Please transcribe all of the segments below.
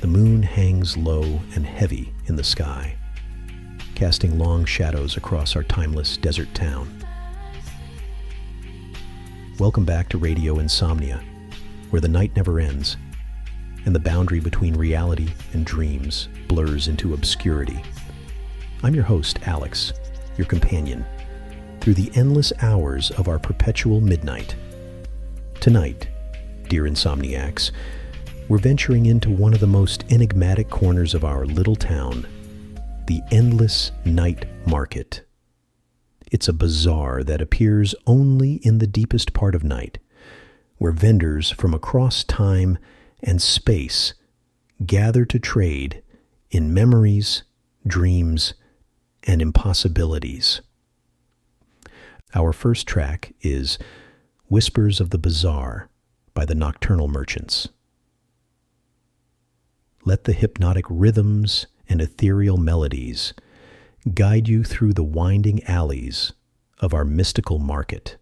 The moon hangs low and heavy in the sky, casting long shadows across our timeless desert town. Welcome back to Radio Insomnia, where the night never ends, and the boundary between reality and dreams blurs into obscurity. I'm your host, Alex, your companion, through the endless hours of our perpetual midnight. Tonight, dear insomniacs, we're venturing into one of the most enigmatic corners of our little town, the endless night market. It's a bazaar that appears only in the deepest part of night, where vendors from across time and space gather to trade in memories, dreams, and impossibilities. Our first track is Whispers of the Bazaar by the Nocturnal Merchants. Let the hypnotic rhythms and ethereal melodies guide you through the winding alleys of our mystical market.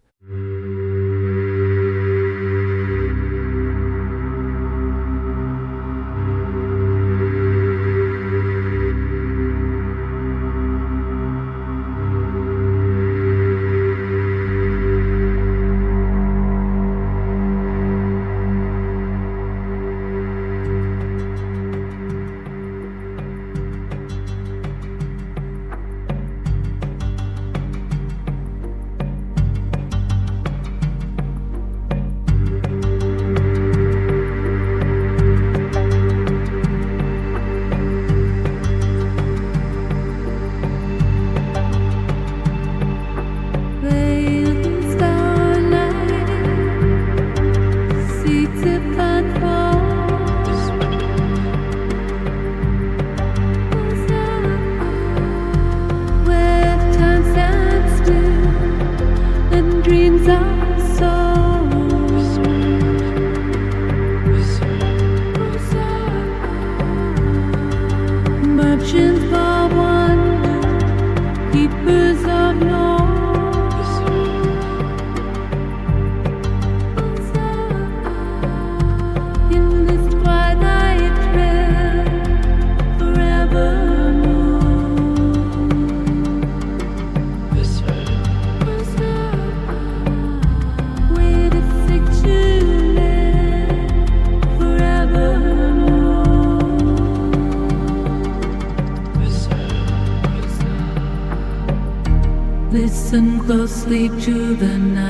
Listen closely to the night.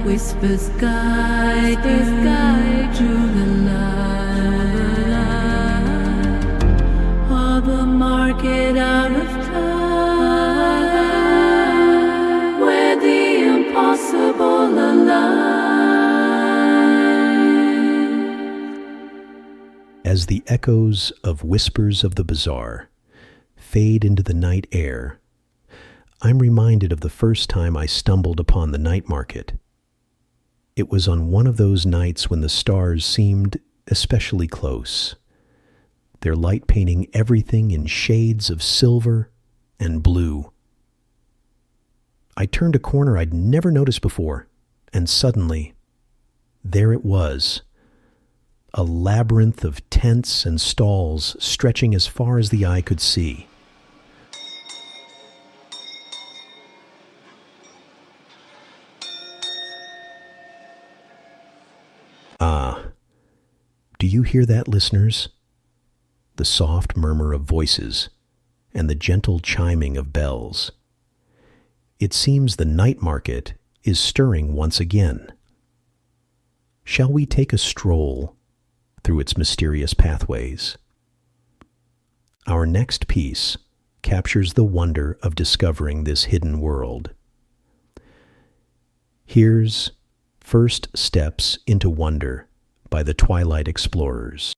Whispers guide to the light. Of the market out of time, where the impossible aligns. As the echoes of Whispers of the Bazaar fade into the night air, I'm reminded of the first time I stumbled upon the night market. It was on one of those nights when the stars seemed especially close, their light painting everything in shades of silver and blue. I turned a corner I'd never noticed before, and suddenly, there it was, a labyrinth of tents and stalls stretching as far as the eye could see. Do you hear that, listeners? The soft murmur of voices and the gentle chiming of bells. It seems the night market is stirring once again. Shall we take a stroll through its mysterious pathways? Our next piece captures the wonder of discovering this hidden world. Here's First Steps into Wonder by the Twilight Explorers.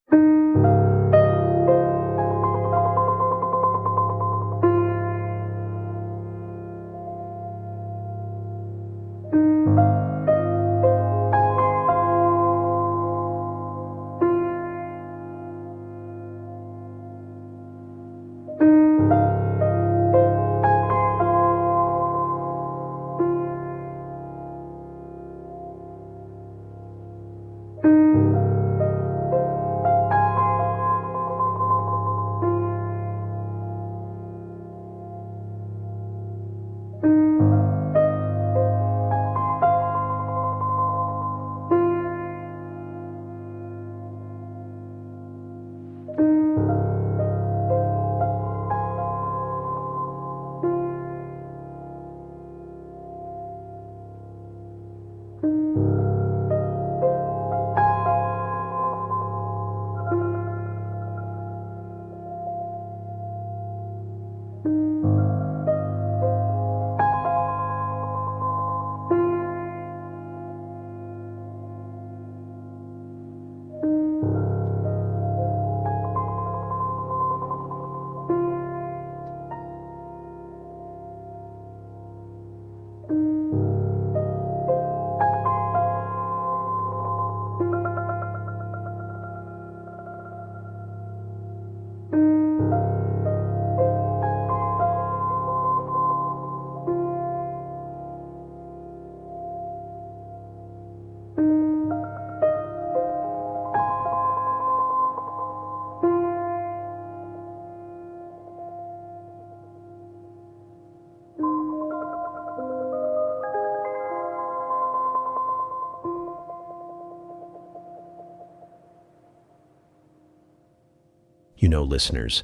You know, listeners,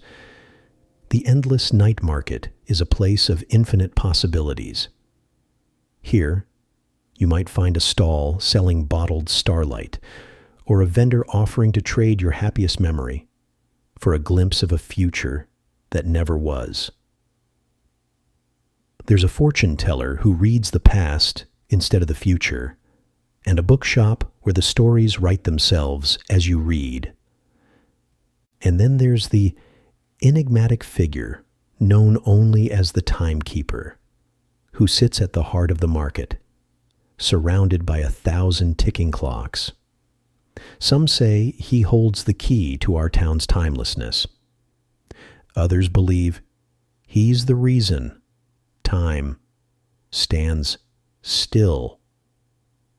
the endless night market is a place of infinite possibilities. Here, you might find a stall selling bottled starlight, or a vendor offering to trade your happiest memory for a glimpse of a future that never was. There's a fortune teller who reads the past instead of the future, and a bookshop where the stories write themselves as you read. And then there's the enigmatic figure known only as the timekeeper, who sits at the heart of the market, surrounded by 1,000 ticking clocks. Some say he holds the key to our town's timelessness. Others believe he's the reason time stands still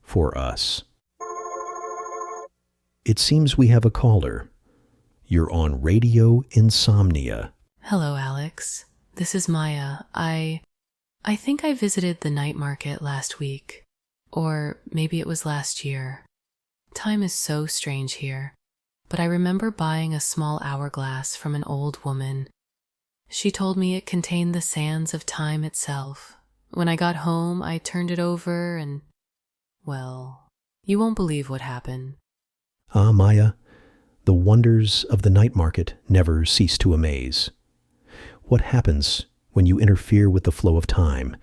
for us. It seems we have a caller. You're on Radio Insomnia. Hello, Alex. This is Maya. I think I visited the night market last week. Or maybe it was last year. Time is so strange here, but I remember buying a small hourglass from an old woman. She told me it contained the sands of time itself. When I got home, I turned it over and, well, you won't believe what happened. Ah, Maya, the wonders of the night market never cease to amaze. What happens when you interfere with the flow of time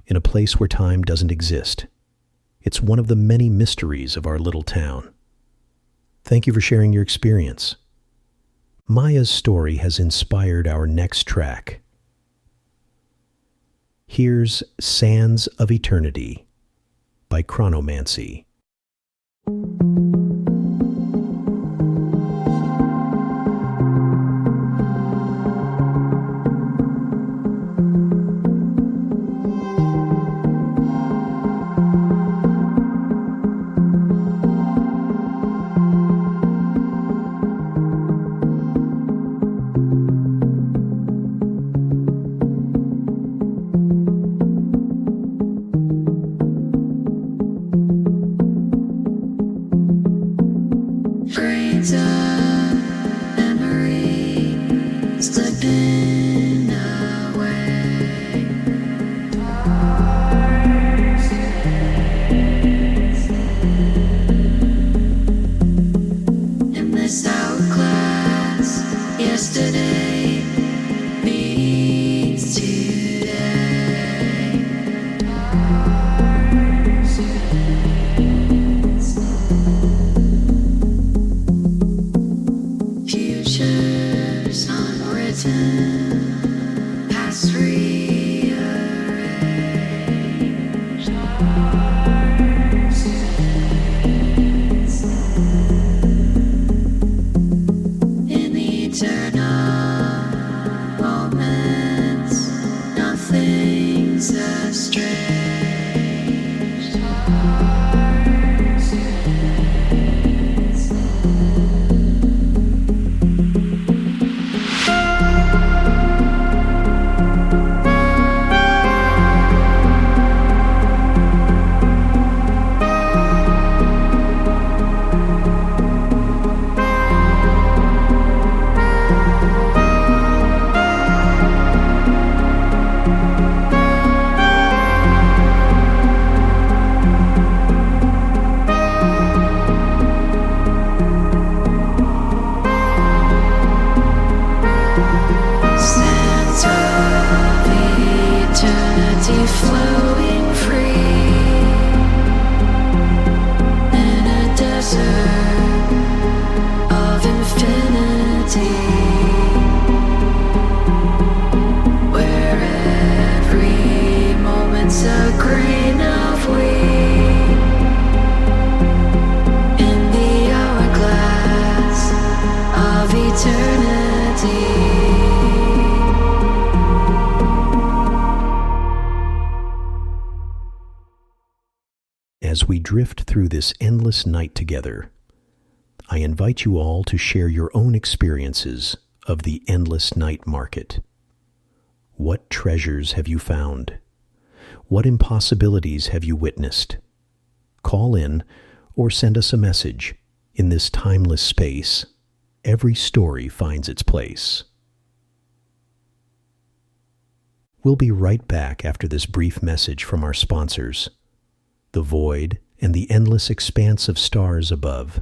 in a place where time doesn't exist? It's one of the many mysteries of our little town. Thank you for sharing your experience. Maya's story has inspired our next track. Here's Sands of Eternity by Chronomancy. As we drift through this endless night together, I invite you all to share your own experiences of the endless night market. What treasures have you found? What impossibilities have you witnessed? Call in or send us a message in this timeless space every story finds its place. We'll be right back after this brief message from our sponsors, the void and the endless expanse of stars above.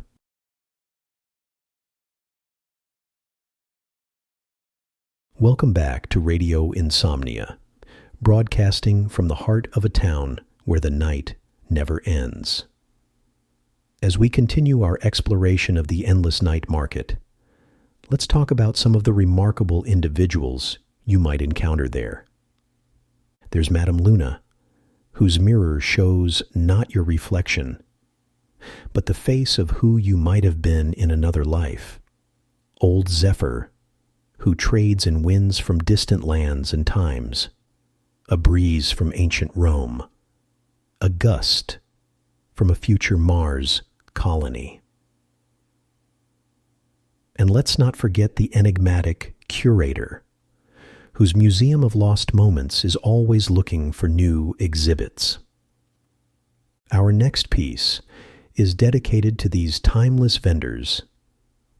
Welcome back to Radio Insomnia, broadcasting from the heart of a town where the night never ends. As we continue our exploration of the endless night market, let's talk about some of the remarkable individuals you might encounter there. There's Madame Luna, whose mirror shows not your reflection, but the face of who you might have been in another life. Old Zephyr, who trades in winds from distant lands and times, a breeze from ancient Rome, a gust from a future Mars colony. And let's not forget the enigmatic curator, whose Museum of Lost Moments is always looking for new exhibits. Our next piece is dedicated to these timeless vendors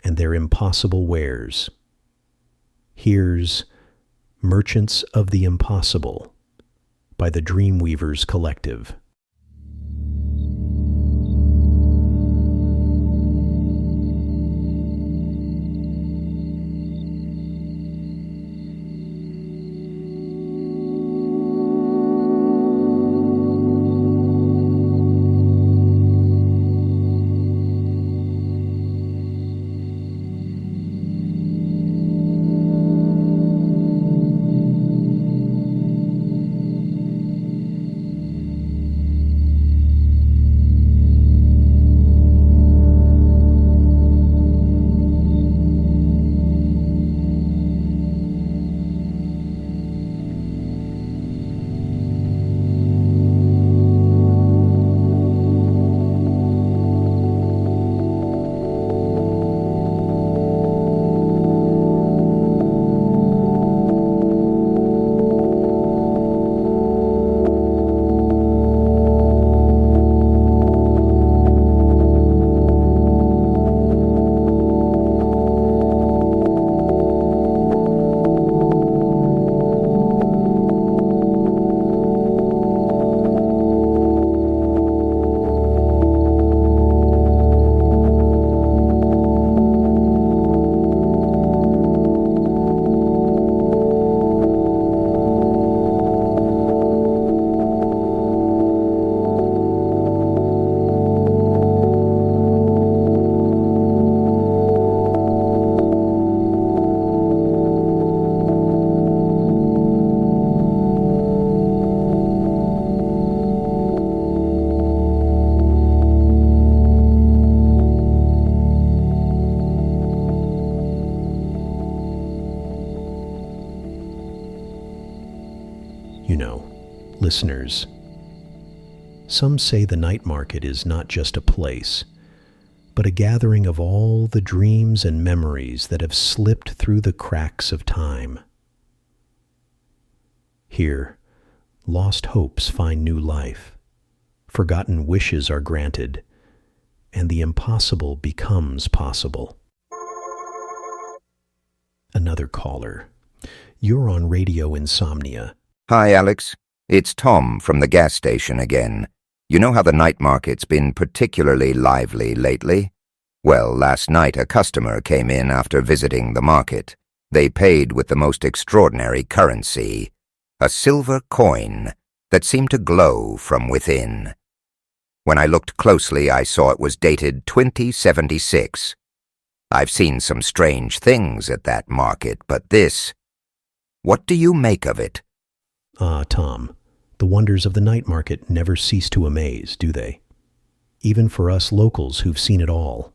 and their impossible wares. Here's Merchants of the Impossible by the Dreamweavers Collective. Listeners, some say the night market is not just a place, but a gathering of all the dreams and memories that have slipped through the cracks of time. Here, lost hopes find new life, forgotten wishes are granted, and the impossible becomes possible. Another caller. You're on Radio Insomnia. Hi, Alex. It's Tom from the gas station again. You know how the night market's been particularly lively lately? Well, last night a customer came in after visiting the market. They paid with the most extraordinary currency, a silver coin that seemed to glow from within. When I looked closely, I saw it was dated 2076. I've seen some strange things at that market, but this... What do you make of it? Tom, the wonders of the night market never cease to amaze, do they? Even for us locals who've seen it all.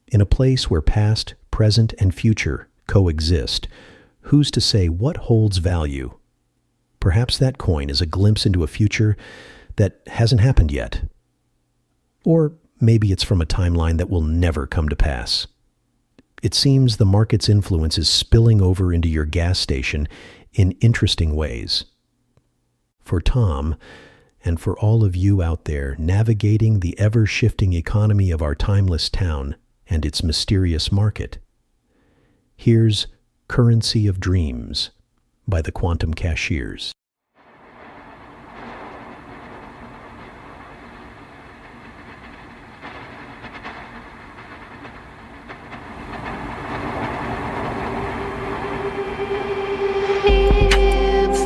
In a place where past, present, and future coexist, who's to say what holds value? Perhaps that coin is a glimpse into a future that hasn't happened yet. Or maybe it's from a timeline that will never come to pass. It seems the market's influence is spilling over into your gas station in interesting ways. For Tom, and for all of you out there navigating the ever-shifting economy of our timeless town and its mysterious market. Here's Currency of Dreams by the Quantum Cashiers.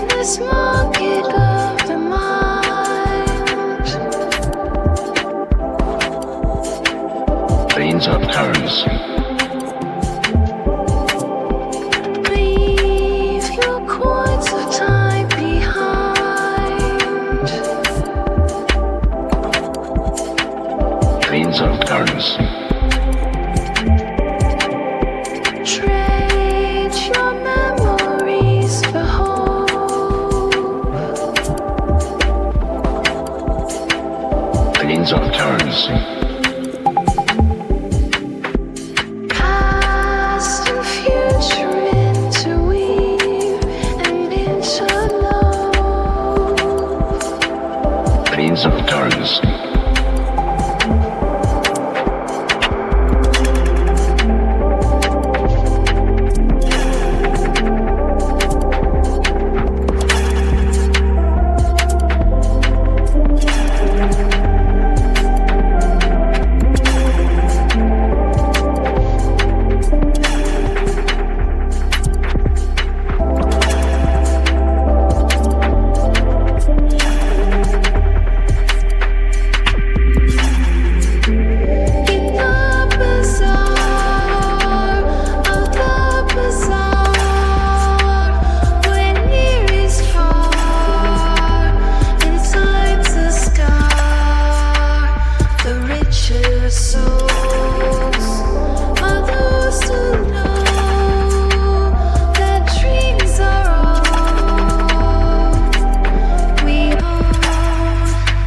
This market of the mind, veins of currency, leave your coins of time behind. veins of currency, Trade your memories for hope. veins of currency, Past and future interweave and interlope. veins of currency, In the bazaar of the bazaar, when near is far and time's a scar, the richer souls are those who know that dreams are all we own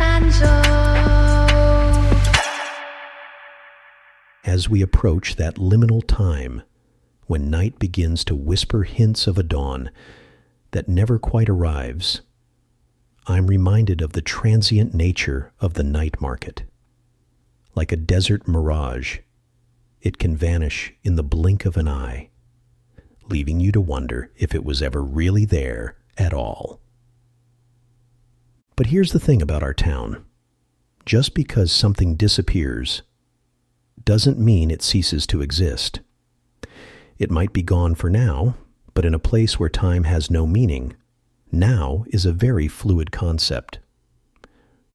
and owe. As we approach that liminal time when night begins to whisper hints of a dawn that never quite arrives, I'm reminded of the transient nature of the night market. Like a desert mirage, it can vanish in the blink of an eye, leaving you to wonder if it was ever really there at all. But here's the thing about our town. Just because something disappears doesn't mean it ceases to exist. It might be gone for now, but in a place where time has no meaning, now is a very fluid concept.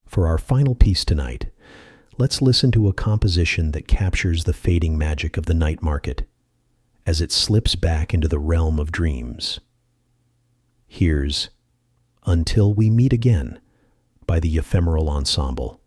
For our final piece tonight, let's listen to a composition that captures the fading magic of the night market as it slips back into the realm of dreams. Here's Until We Meet Again by the Ephemeral Ensemble.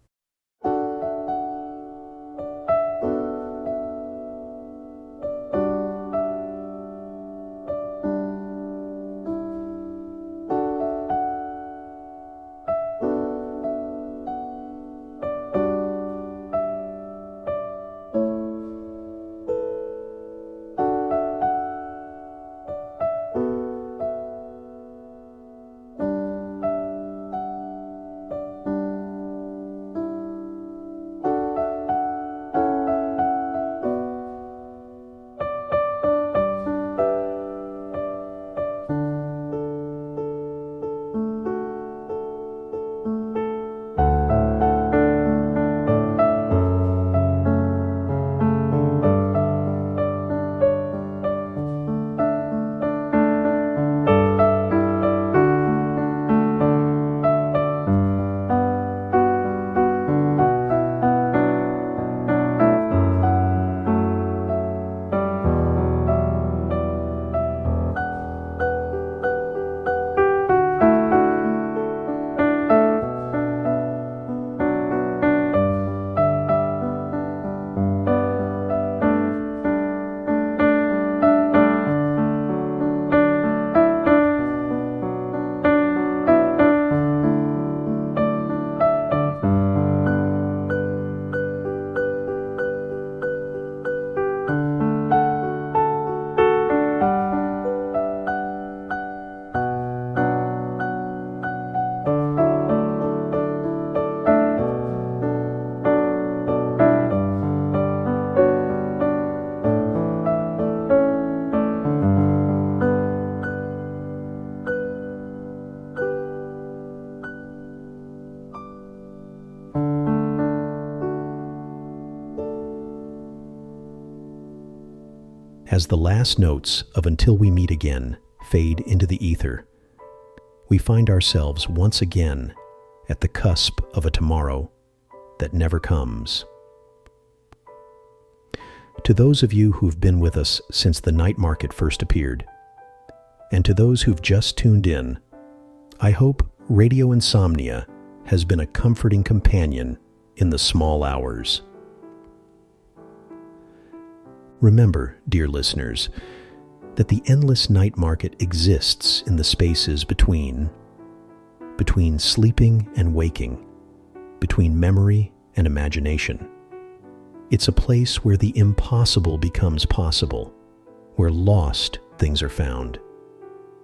As the last notes of Until We Meet Again fade into the ether, we find ourselves once again at the cusp of a tomorrow that never comes. To those of you who've been with us since the night market first appeared, and to those who've just tuned in, I hope Radio Insomnia has been a comforting companion in the small hours. Remember, dear listeners, that the endless night market exists in the spaces between sleeping and waking, between memory and imagination. It's a place where the impossible becomes possible, where lost things are found,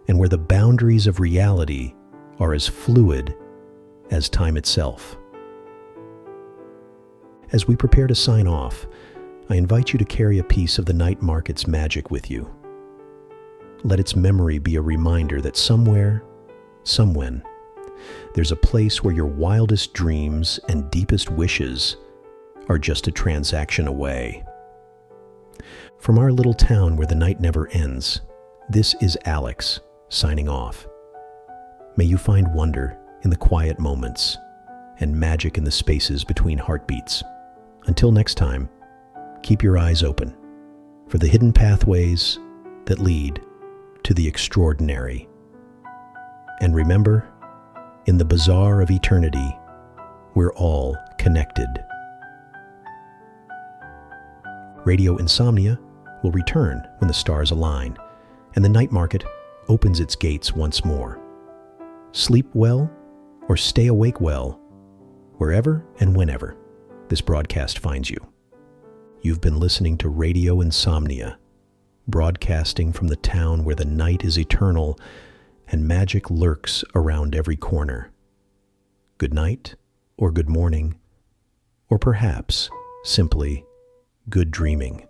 and where the boundaries of reality are as fluid as time itself. As we prepare to sign off, I invite you to carry a piece of the night market's magic with you. Let its memory be a reminder that somewhere, somewhen, there's a place where your wildest dreams and deepest wishes are just a transaction away. From our little town where the night never ends, this is Alex, signing off. May you find wonder in the quiet moments and magic in the spaces between heartbeats. Until next time, keep your eyes open for the hidden pathways that lead to the extraordinary. And remember, in the bazaar of eternity, we're all connected. Radio Insomnia will return when the stars align and the night market opens its gates once more. Sleep well or stay awake well, wherever and whenever this broadcast finds you. You've been listening to Radio Insomnia, broadcasting from the town where the night is eternal and magic lurks around every corner. Good night, or good morning, or perhaps simply good dreaming.